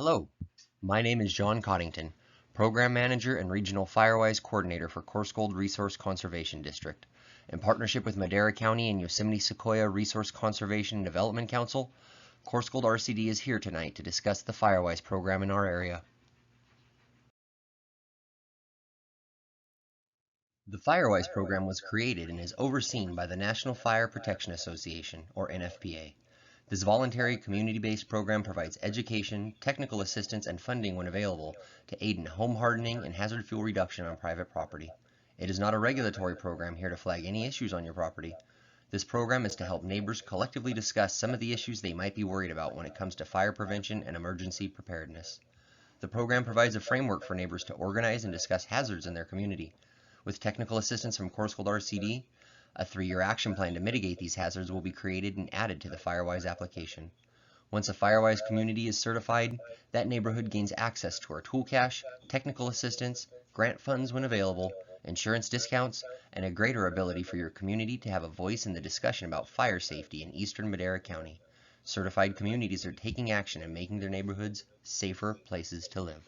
Hello, my name is John Coddington, Program Manager and Regional Firewise Coordinator for Coarsegold Resource Conservation District. In partnership with Madera County and Yosemite Sequoia Resource Conservation and Development Council, Coarsegold RCD is here tonight to discuss the Firewise program in our area. The Firewise program was created and is overseen by the National Fire Protection Association, or NFPA. This voluntary community-based program provides education, technical assistance, and funding when available to aid in home hardening and hazard fuel reduction on private property. It is not a regulatory program here to flag any issues on your property. This program is to help neighbors collectively discuss some of the issues they might be worried about when it comes to fire prevention and emergency preparedness. The program provides a framework for neighbors to organize and discuss hazards in their community. With technical assistance from Coarsegold RCD, a 3-year action plan to mitigate these hazards will be created and added to the Firewise application. Once a Firewise community is certified, that neighborhood gains access to our tool cache, technical assistance, grant funds when available, insurance discounts, and a greater ability for your community to have a voice in the discussion about fire safety in eastern Madera County. Certified communities are taking action and making their neighborhoods safer places to live.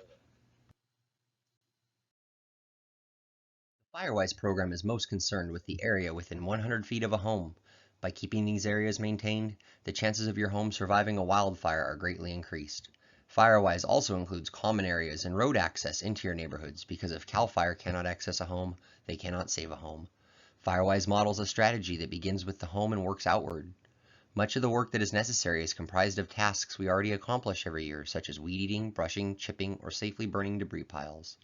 The Firewise program is most concerned with the area within 100 feet of a home. By keeping these areas maintained, the chances of your home surviving a wildfire are greatly increased. Firewise also includes common areas and road access into your neighborhoods because if CAL FIRE cannot access a home, they cannot save a home. Firewise models a strategy that begins with the home and works outward. Much of the work that is necessary is comprised of tasks we already accomplish every year, such as weed eating, brushing, chipping, or safely burning debris piles.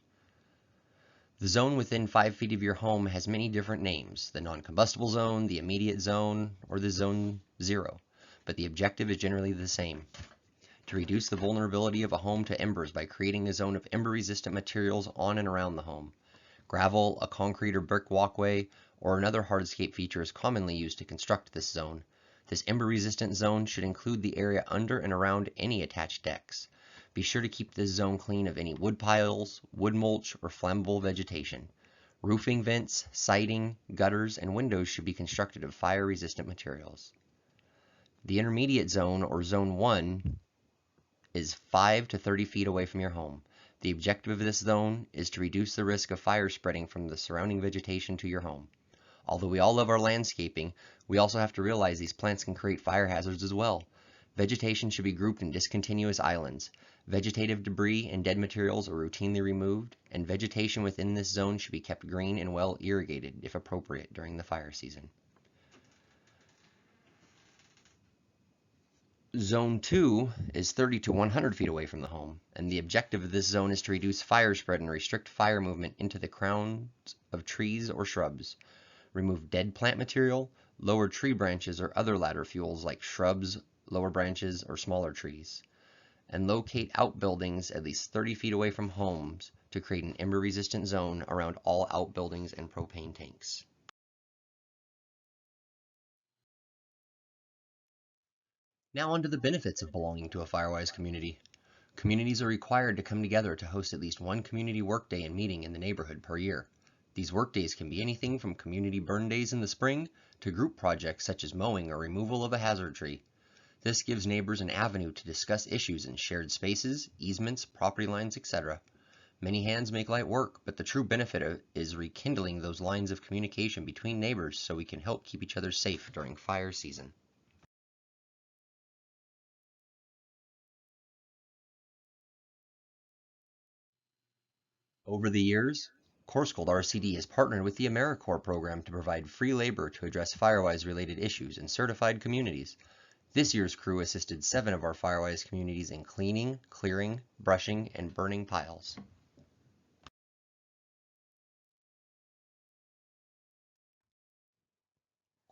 The zone within 5 feet of your home has many different names, the non-combustible zone, the immediate zone, or the zone 0, but the objective is generally the same. To reduce the vulnerability of a home to embers by creating a zone of ember-resistant materials on and around the home. Gravel, a concrete or brick walkway, or another hardscape feature is commonly used to construct this zone. This ember-resistant zone should include the area under and around any attached decks. Be sure to keep this zone clean of any wood piles, wood mulch, or flammable vegetation. Roofing vents, siding, gutters, and windows should be constructed of fire-resistant materials. The intermediate zone, or zone 1, is 5 to 30 feet away from your home. The objective of this zone is to reduce the risk of fire spreading from the surrounding vegetation to your home. Although we all love our landscaping, we also have to realize these plants can create fire hazards as well. Vegetation should be grouped in discontinuous islands. Vegetative debris and dead materials are routinely removed, and vegetation within this zone should be kept green and well irrigated if appropriate during the fire season. Zone 2 is 30 to 100 feet away from the home, and the objective of this zone is to reduce fire spread and restrict fire movement into the crowns of trees or shrubs. Remove dead plant material, lower tree branches or other ladder fuels like shrubs, lower branches, or smaller trees, and locate outbuildings at least 30 feet away from homes to create an ember-resistant zone around all outbuildings and propane tanks. Now on to the benefits of belonging to a Firewise community. Communities are required to come together to host at least one community workday and meeting in the neighborhood per year. These workdays can be anything from community burn days in the spring to group projects such as mowing or removal of a hazard tree. This gives neighbors an avenue to discuss issues in shared spaces, easements, property lines, etc. Many hands make light work, but the true benefit is rekindling those lines of communication between neighbors so we can help keep each other safe during fire season. Over the years, Coarsegold RCD has partnered with the AmeriCorps program to provide free labor to address Firewise-related issues in certified communities. This year's crew assisted 7 of our Firewise communities in cleaning, clearing, brushing, and burning piles.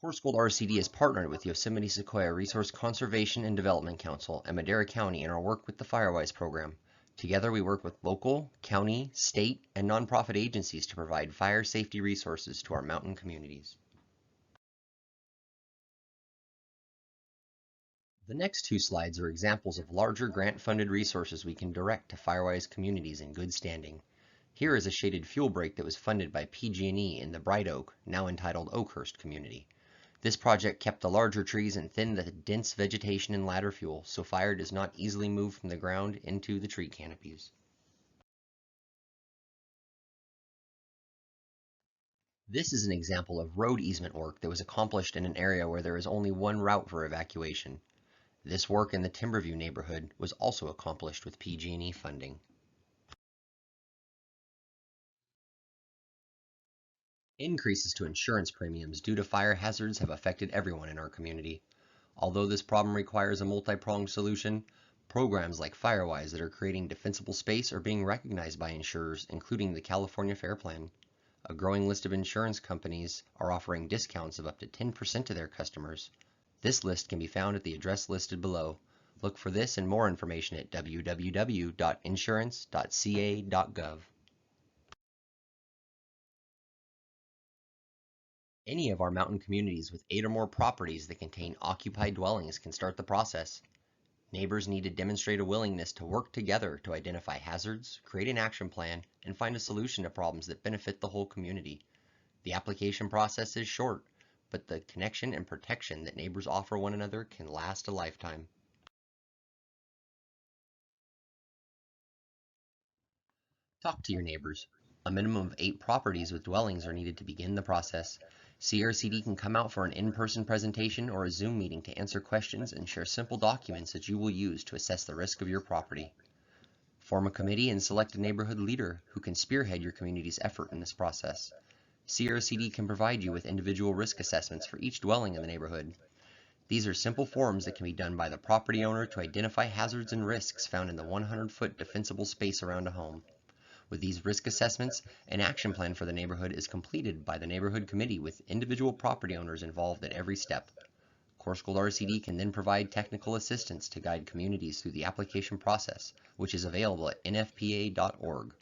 Coarsegold RCD has partnered with Yosemite Sequoia Resource Conservation and Development Council and Madera County in our work with the Firewise program. Together we work with local, county, state, and nonprofit agencies to provide fire safety resources to our mountain communities. The next 2 slides are examples of larger grant-funded resources we can direct to Firewise communities in good standing. Here is a shaded fuel break that was funded by PG&E in the Bright Oak, now entitled Oakhurst community. This project kept the larger trees and thinned the dense vegetation and ladder fuel, so fire does not easily move from the ground into the tree canopies. This is an example of road easement work that was accomplished in an area where there is only one route for evacuation. This work in the Timberview neighborhood was also accomplished with PG&E funding. Increases to insurance premiums due to fire hazards have affected everyone in our community. Although this problem requires a multi-pronged solution, programs like Firewise that are creating defensible space are being recognized by insurers, including the California Fair Plan. A growing list of insurance companies are offering discounts of up to 10% to their customers. This list can be found at the address listed below. Look for this and more information at www.insurance.ca.gov. Any of our mountain communities with 8 or more properties that contain occupied dwellings can start the process. Neighbors need to demonstrate a willingness to work together to identify hazards, create an action plan, and find a solution to problems that benefit the whole community. The application process is short, but the connection and protection that neighbors offer one another can last a lifetime. Talk to your neighbors. A minimum of 8 properties with dwellings are needed to begin the process. CRCD can come out for an in-person presentation or a Zoom meeting to answer questions and share simple documents that you will use to assess the risk of your property. Form a committee and select a neighborhood leader who can spearhead your community's effort in this process. CRCD can provide you with individual risk assessments for each dwelling in the neighborhood. These are simple forms that can be done by the property owner to identify hazards and risks found in the 100-foot defensible space around a home. With these risk assessments, an action plan for the neighborhood is completed by the neighborhood committee with individual property owners involved at every step. Course Gold RCD can then provide technical assistance to guide communities through the application process, which is available at nfpa.org.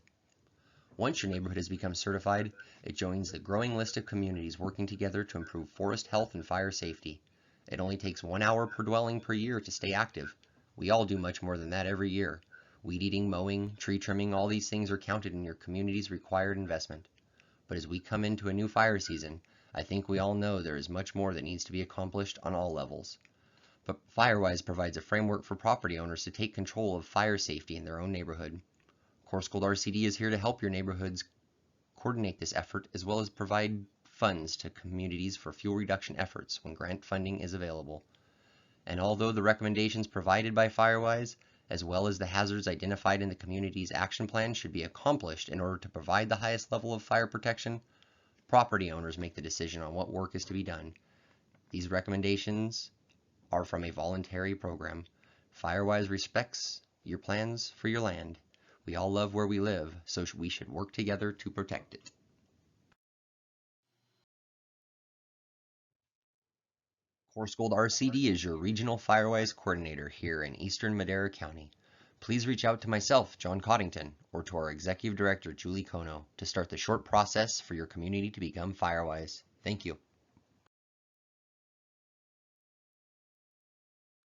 Once your neighborhood has become certified, it joins the growing list of communities working together to improve forest health and fire safety. It only takes 1 hour per dwelling per year to stay active. We all do much more than that every year. Weed eating, mowing, tree trimming, all these things are counted in your community's required investment. But as we come into a new fire season, I think we all know there is much more that needs to be accomplished on all levels. But Firewise provides a framework for property owners to take control of fire safety in their own neighborhood. Course Gold RCD is here to help your neighborhoods coordinate this effort as well as provide funds to communities for fuel reduction efforts when grant funding is available. And although the recommendations provided by Firewise, as well as the hazards identified in the community's action plan, should be accomplished in order to provide the highest level of fire protection, property owners make the decision on what work is to be done. These recommendations are from a voluntary program. Firewise respects your plans for your land. We all love where we live, so we should work together to protect it. Course Gold RCD is your regional Firewise coordinator here in Eastern Madera County. Please reach out to myself, John Coddington, or to our Executive Director, Julie Kono, to start the short process for your community to become Firewise. Thank you.